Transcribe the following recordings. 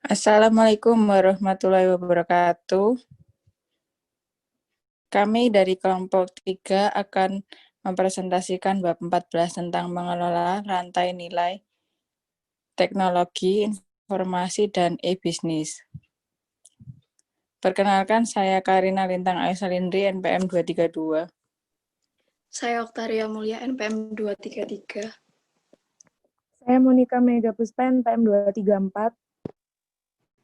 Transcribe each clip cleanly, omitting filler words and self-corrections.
Assalamualaikum warahmatullahi wabarakatuh. Kami dari kelompok 3 akan mempresentasikan bab 14 tentang mengelola rantai nilai teknologi, informasi, dan e-bisnis. Perkenalkan, saya Karina Lintang Aisalindri, NPM 232. Saya Oktaria Mulia, NPM 233. Saya Monika Mega Puspa, NPM 234.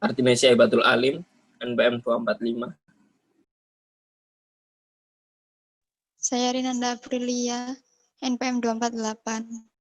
Artimesi Aibatul Alim, NPM 245. Saya Rinanda Aprilia, NPM 248.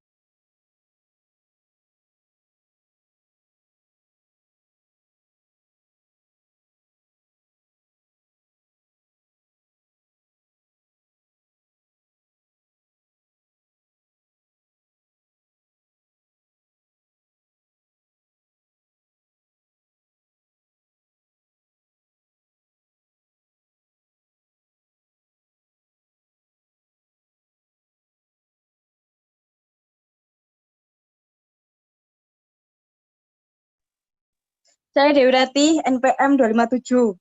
Saya Dewi Rati, NPM 257.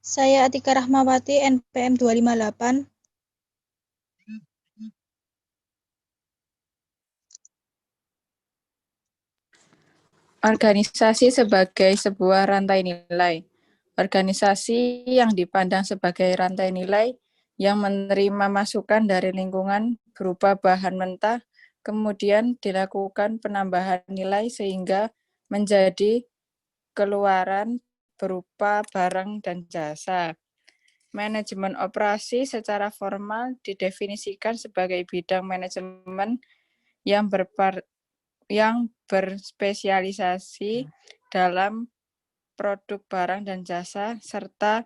Saya Atika Rahmawati, NPM 258. Organisasi sebagai sebuah rantai nilai. Organisasi yang dipandang sebagai rantai nilai yang menerima masukan dari lingkungan berupa bahan mentah, kemudian dilakukan penambahan nilai sehingga menjadi keluaran berupa barang dan jasa. Manajemen operasi secara formal didefinisikan sebagai bidang manajemen yang berspesialisasi dalam produk barang dan jasa, serta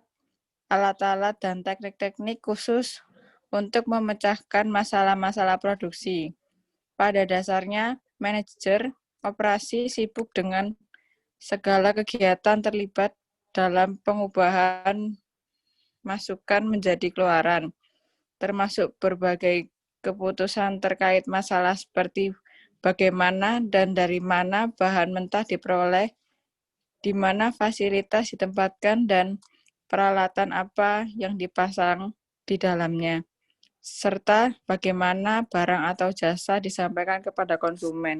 alat-alat dan teknik-teknik khusus untuk memecahkan masalah-masalah produksi. Pada dasarnya, manajer operasi sibuk dengan segala kegiatan terlibat dalam pengubahan masukan menjadi keluaran, termasuk berbagai keputusan terkait masalah seperti bagaimana dan dari mana bahan mentah diperoleh, di mana fasilitas ditempatkan, dan peralatan apa yang dipasang di dalamnya, serta bagaimana barang atau jasa disampaikan kepada konsumen.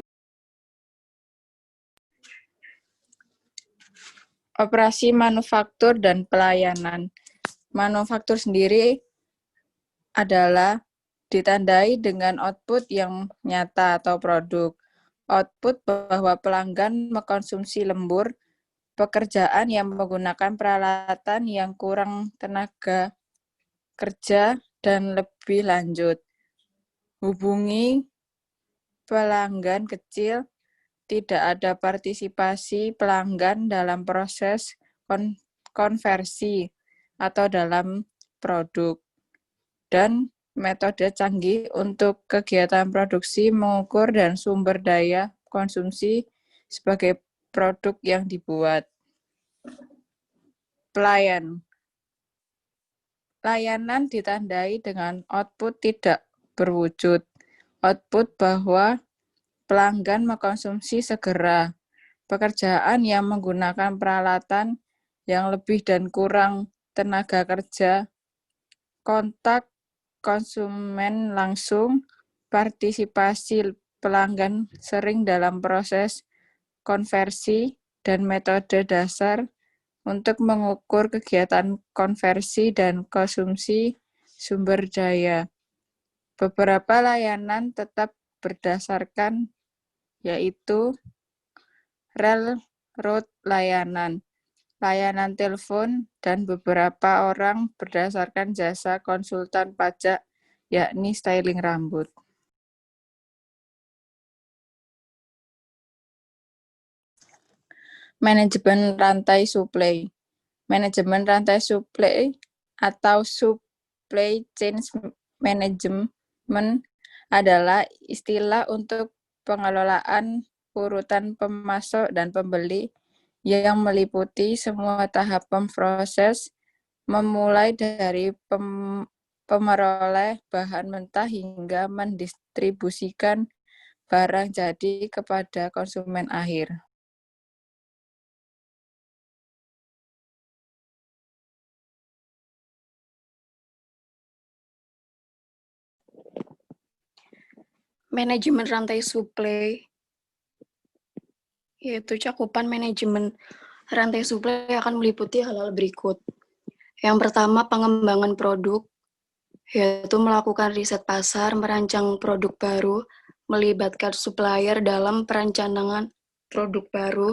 Operasi manufaktur dan pelayanan. Manufaktur sendiri adalah ditandai dengan output yang nyata atau produk. Output bahwa pelanggan mengkonsumsi lembur, pekerjaan yang menggunakan peralatan yang kurang tenaga kerja, dan lebih lanjut. Hubungi pelanggan kecil, tidak ada partisipasi pelanggan dalam proses konversi atau dalam produk, dan metode canggih untuk kegiatan produksi, mengukur, dan sumber daya konsumsi sebagai produk yang dibuat. Layanan ditandai dengan output tidak berwujud. Output bahwa pelanggan mengkonsumsi segera. Pekerjaan yang menggunakan peralatan yang lebih dan kurang tenaga kerja, kontak konsumen langsung, partisipasi pelanggan sering dalam proses konversi, dan metode dasar untuk mengukur kegiatan konversi dan konsumsi sumber daya. Beberapa layanan tetap berdasarkan, yaitu railroad layanan telepon, dan beberapa orang berdasarkan jasa konsultan pajak, yakni styling rambut. Manajemen rantai suplai. Manajemen rantai suplai atau supply chain management adalah istilah untuk pengelolaan urutan pemasok dan pembeli yang meliputi semua tahapan proses, memulai dari pemeroleh bahan mentah hingga mendistribusikan barang jadi kepada konsumen akhir. Manajemen rantai suplai, yaitu cakupan manajemen rantai suplai akan meliputi hal-hal berikut. Yang pertama, pengembangan produk, yaitu melakukan riset pasar, merancang produk baru, melibatkan supplier dalam perencanaan produk baru.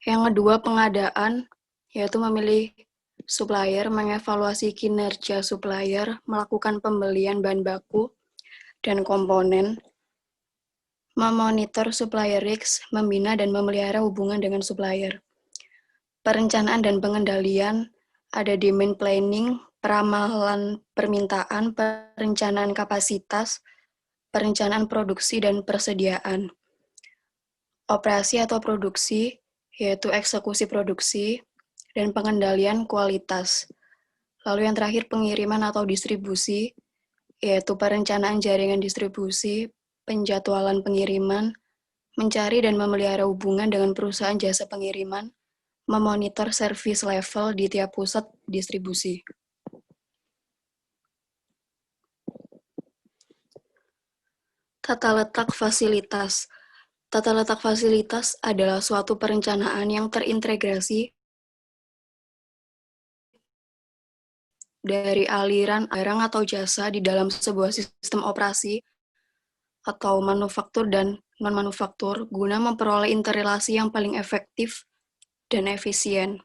Yang kedua, pengadaan, yaitu memilih supplier, mengevaluasi kinerja supplier, melakukan pembelian bahan baku dan komponen, memonitor supplier risk, membina dan memelihara hubungan dengan supplier. Perencanaan dan pengendalian, ada demand planning, peramalan permintaan, perencanaan kapasitas, perencanaan produksi dan persediaan. Operasi atau produksi, yaitu eksekusi produksi, dan pengendalian kualitas. Lalu yang terakhir, pengiriman atau distribusi, yaitu perencanaan jaringan distribusi, penjadwalan pengiriman, mencari dan memelihara hubungan dengan perusahaan jasa pengiriman, memonitor service level di tiap pusat distribusi. Tata letak fasilitas. Tata letak fasilitas adalah suatu perencanaan yang terintegrasi dari aliran barang atau jasa di dalam sebuah sistem operasi atau manufaktur dan non-manufaktur guna memperoleh interrelasi yang paling efektif dan efisien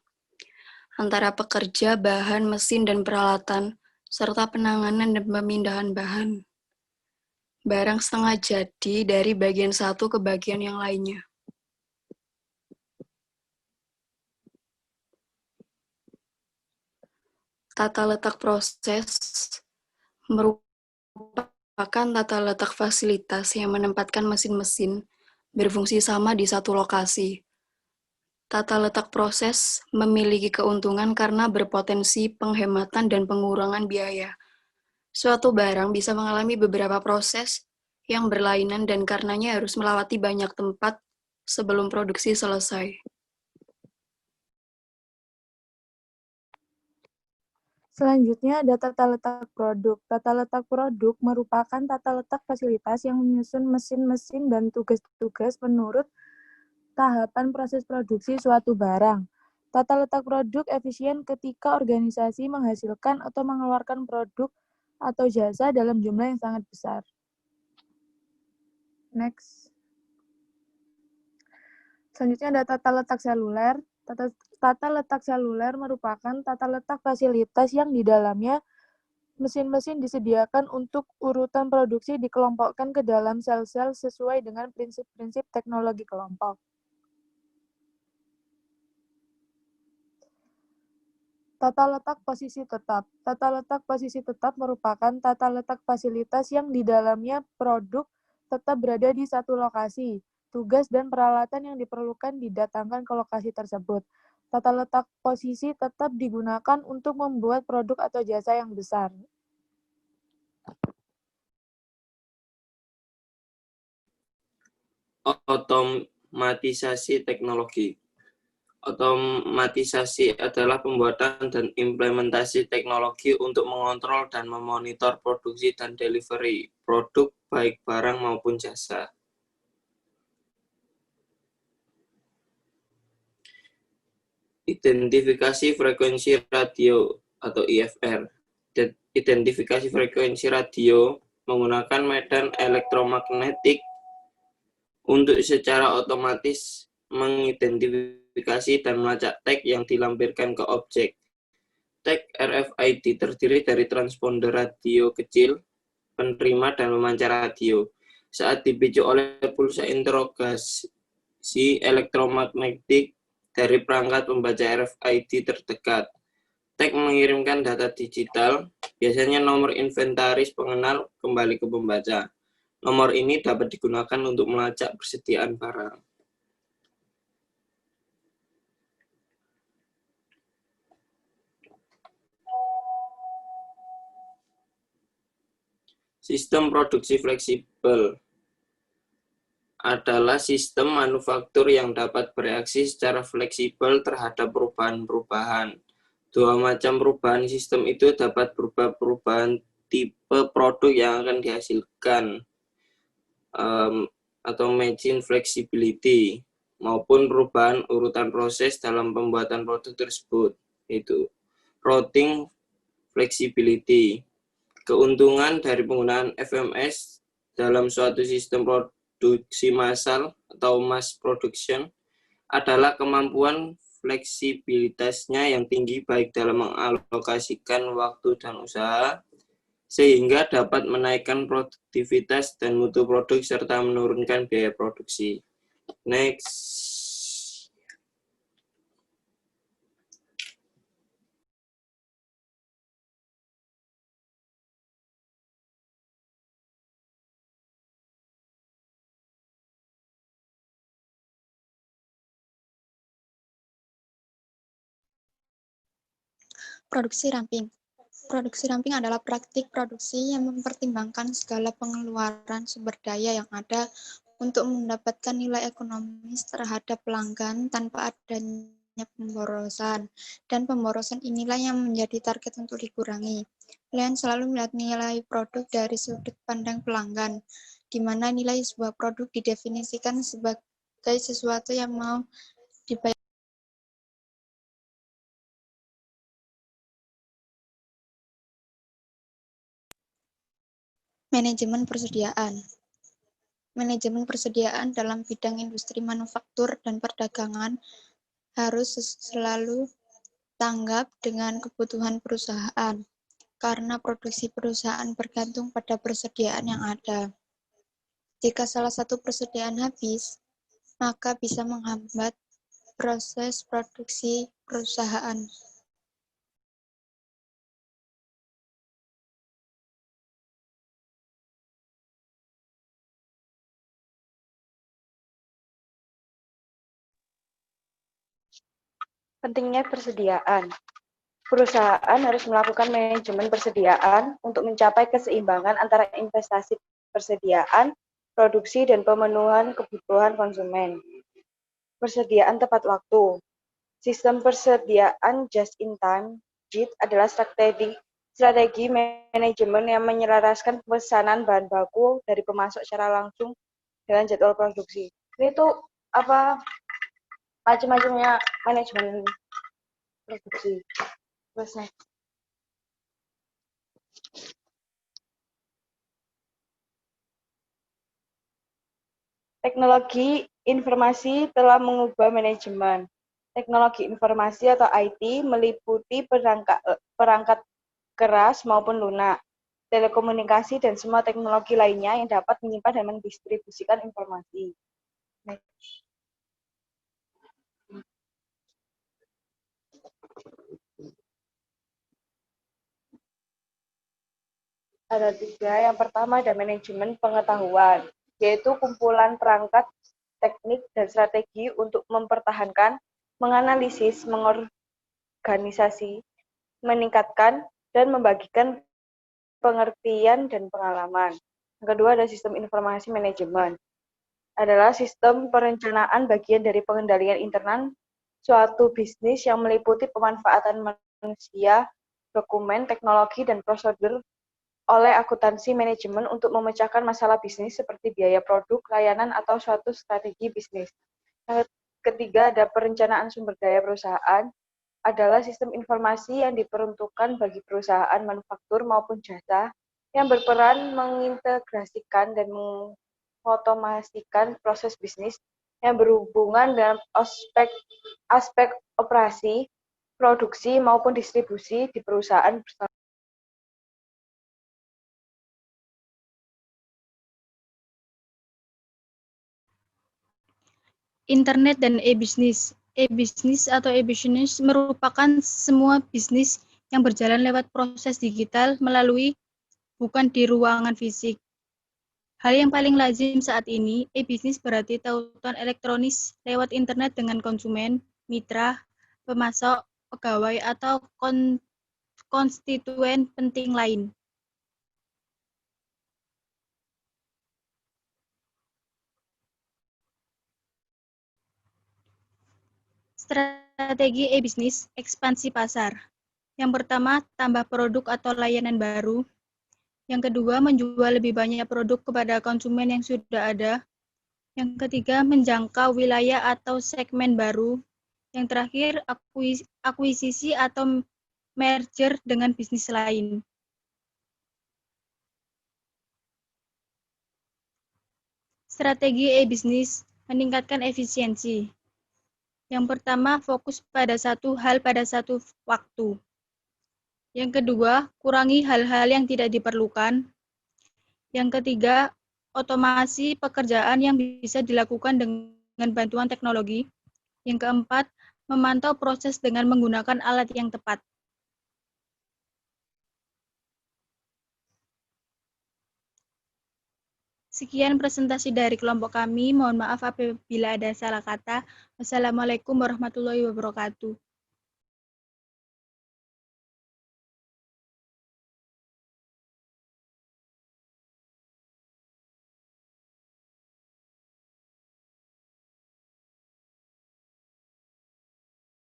antara pekerja, bahan, mesin, dan peralatan, serta penanganan dan pemindahan bahan. Barang setengah jadi dari bagian satu ke bagian yang lainnya. Tata letak proses merupakan tata letak fasilitas yang menempatkan mesin-mesin berfungsi sama di satu lokasi. Tata letak proses memiliki keuntungan karena berpotensi penghematan dan pengurangan biaya. Suatu barang bisa mengalami beberapa proses yang berlainan dan karenanya harus melewati banyak tempat sebelum produksi selesai. Selanjutnya ada tata letak produk. Tata letak produk merupakan tata letak fasilitas yang menyusun mesin-mesin dan tugas-tugas menurut tahapan proses produksi suatu barang. Tata letak produk efisien ketika organisasi menghasilkan atau mengeluarkan produk atau jasa dalam jumlah yang sangat besar. Next. Selanjutnya ada tata letak seluler. Tata letak seluler merupakan tata letak fasilitas yang di dalamnya mesin-mesin disediakan untuk urutan produksi dikelompokkan ke dalam sel-sel sesuai dengan prinsip-prinsip teknologi kelompok. Tata letak posisi tetap. Tata letak posisi tetap merupakan tata letak fasilitas yang di dalamnya produk tetap berada di satu lokasi. Tugas dan peralatan yang diperlukan didatangkan ke lokasi tersebut. Tata letak posisi tetap digunakan untuk membuat produk atau jasa yang besar. Otomatisasi teknologi. Otomatisasi adalah pembuatan dan implementasi teknologi untuk mengontrol dan memonitor produksi dan delivery produk baik barang maupun jasa. Identifikasi frekuensi radio atau IFR. Identifikasi frekuensi radio menggunakan medan elektromagnetik untuk secara otomatis mengidentifikasi dan melacak tag yang dilampirkan ke objek. Tag RFID terdiri dari transponder radio kecil, penerima, dan pemancar radio. Saat dipicu oleh pulsa interogasi elektromagnetik dari perangkat pembaca RFID terdekat, tag mengirimkan data digital, biasanya nomor inventaris pengenal, kembali ke pembaca. Nomor ini dapat digunakan untuk melacak persediaan barang. Sistem produksi fleksibel. adalah sistem manufaktur yang dapat bereaksi secara fleksibel terhadap perubahan-perubahan. Dua macam perubahan sistem itu dapat berupa perubahan tipe produk yang akan dihasilkan atau machine flexibility, maupun perubahan urutan proses dalam pembuatan produk tersebut, yaitu routing flexibility. Keuntungan dari penggunaan FMS dalam suatu sistem produksi massal atau mass production adalah kemampuan fleksibilitasnya yang tinggi baik dalam mengalokasikan waktu dan usaha, sehingga dapat menaikkan produktivitas dan mutu produk serta menurunkan biaya produksi. Next. Produksi ramping. Produksi ramping adalah praktik produksi yang mempertimbangkan segala pengeluaran sumber daya yang ada untuk mendapatkan nilai ekonomis terhadap pelanggan tanpa adanya pemborosan. Dan pemborosan inilah yang menjadi target untuk dikurangi. Kalian selalu melihat nilai produk dari sudut pandang pelanggan, di mana nilai sebuah produk didefinisikan sebagai sesuatu yang mau dibayar. Manajemen persediaan. Manajemen persediaan dalam bidang industri manufaktur dan perdagangan harus selalu tanggap dengan kebutuhan perusahaan, karena produksi perusahaan bergantung pada persediaan yang ada. Jika salah satu persediaan habis, maka bisa menghambat proses produksi perusahaan. Pentingnya persediaan. Perusahaan harus melakukan manajemen persediaan untuk mencapai keseimbangan antara investasi persediaan, produksi, dan pemenuhan kebutuhan konsumen. Persediaan tepat waktu. Sistem persediaan just-in-time (JIT) adalah strategi manajemen yang menyelaraskan pemesanan bahan baku dari pemasok secara langsung dengan jadwal produksi. Ini tuh macam-macamnya manajemen produksi. Terus next. Teknologi informasi telah mengubah manajemen. Teknologi informasi atau IT meliputi perangkat keras maupun lunak, telekomunikasi, dan semua teknologi lainnya yang dapat menyimpan dan mendistribusikan informasi. Next. Ada 3. Yang pertama ada manajemen pengetahuan, yaitu kumpulan perangkat, teknik, dan strategi untuk mempertahankan, menganalisis, mengorganisasi, meningkatkan, dan membagikan pengertian dan pengalaman. Yang kedua ada sistem informasi manajemen. Adalah sistem perencanaan bagian dari pengendalian internal suatu bisnis yang meliputi pemanfaatan manusia, dokumen, teknologi, dan prosedur oleh akuntansi manajemen untuk memecahkan masalah bisnis seperti biaya produk, layanan, atau suatu strategi bisnis. Yang ketiga ada perencanaan sumber daya perusahaan, adalah sistem informasi yang diperuntukkan bagi perusahaan manufaktur maupun jasa yang berperan mengintegrasikan dan mengotomasikan proses bisnis yang berhubungan dengan aspek operasi, produksi, maupun distribusi di perusahaan bersama. Internet dan e-bisnis. E-bisnis atau e-business merupakan semua bisnis yang berjalan lewat proses digital melalui bukan di ruangan fisik. Hal yang paling lazim saat ini, e-bisnis berarti tautan elektronis lewat internet dengan konsumen, mitra, pemasok, pegawai, atau konstituen penting lain. Strategi e-bisnis, ekspansi pasar. Yang pertama, tambah produk atau layanan baru. Yang kedua, menjual lebih banyak produk kepada konsumen yang sudah ada. Yang ketiga, menjangkau wilayah atau segmen baru. Yang terakhir, akuisisi atau merger dengan bisnis lain. Strategi e-bisnis, meningkatkan efisiensi. Yang pertama, fokus pada satu hal pada satu waktu. Yang kedua, kurangi hal-hal yang tidak diperlukan. Yang ketiga, otomasi pekerjaan yang bisa dilakukan dengan bantuan teknologi. Yang keempat, memantau proses dengan menggunakan alat yang tepat. Sekian presentasi dari kelompok kami. Mohon maaf apabila ada salah kata. Wassalamualaikum warahmatullahi wabarakatuh.